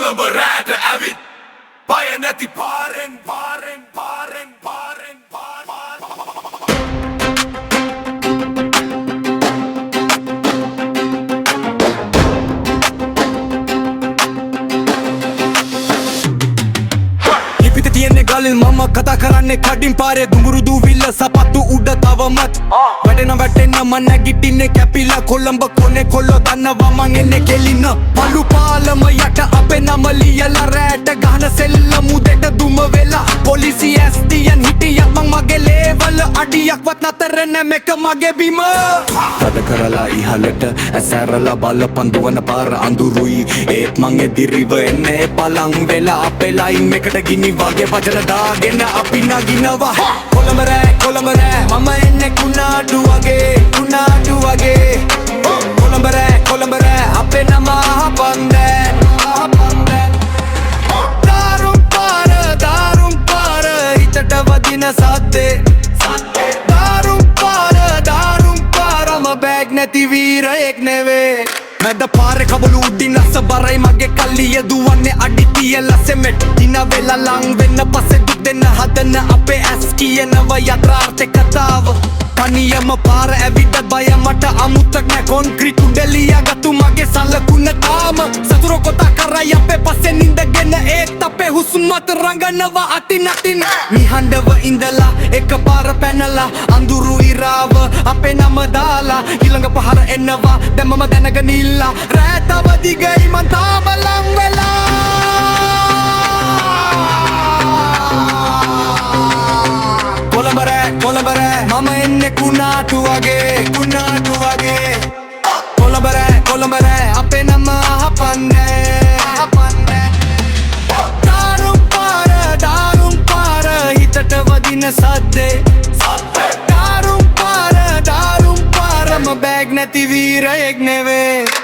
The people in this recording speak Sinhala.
කොළඹ රැට ඇවිත් බය නැති පාරෙන් පාරෙන් පාරෙන් පාරෙන් ලිපිත තියෙන්නේ ගලින් මම කතා කරන්නේ කඩින් පාරේ දුඹුරු දුවිල්ල සපත්තු උඩ තවමත් වැටෙන්න මම නැගිටින්නේ කැපිලා කොළඹ කොනේ කොල්ලෝ දන්නවා මං එන්නේ කෙලින්න පළු පාලම යට අපේ නම ලියලා රැට ගහන සෙල්ල මුදෙට දුම වෙලා පොලිසිය ඇස්තියන් හිටියක් මං මගේ ලේවල අඩියක්වත් නතර නැමෙක මගේ බිම තද කරලා ඉහළට ඇසැරලා බලපන් දුවන පාර අඳුරුයි ඒත් මං එදිරිව එන්නේ පලං වෙලා අපේ ලයින් එකට ගිනි වගේ වචන දාගෙන අපි නගිනවා කොළඹ රෑ මම එන්නේ කුණාඩු වගේ කොළඹ රෑ අපේ නම අහපන් දැන් දාරුම් පාර හිතට වදින සද්දේ දාරුම් පාර මම බෑග් නැති වීරයෙක් නෙවේ මැද පාරේ කබලු උඩින් අස්ස බරයි මගේ කල්ලිය දුවන්නේ අඩි තියලා සෙමෙට් දින වෙලා ලං වෙන්න පස්සේ දුක් දෙන්න හදන අපේ ඇස් කියනවා යථාර්ථ කතාව තනියම පාර ඇවිත් බය මට අමුත්තක් නෑ කොන්ක්‍රීට් උඩලියා ගතු මගේ සලකුණ තාම සතුරු කොටා කරයි අපේ පස්සේ නිඳගෙන ඒත් අපේ හුස්මත් රඟනවා අතින් නිහඬව ඉඳලා එක පාර පැනලා අඳුරු ඉරාව අපේ නම දාලා ඊළඟ පහර එනවා දැන් මම දැනගෙන ඉල්ලා රෑ තව දිගයි මං තාම ලං වෙලා කොළඹ රෑ මම එන්නේ කුණාටු වගේ කොළඹ රෑ අපේ නම අහපන් දාරුම් පාර හිතට වදින සද්දේ දාරුම් පාර මම බෑග් නැති වීරයෙක් නෙවේ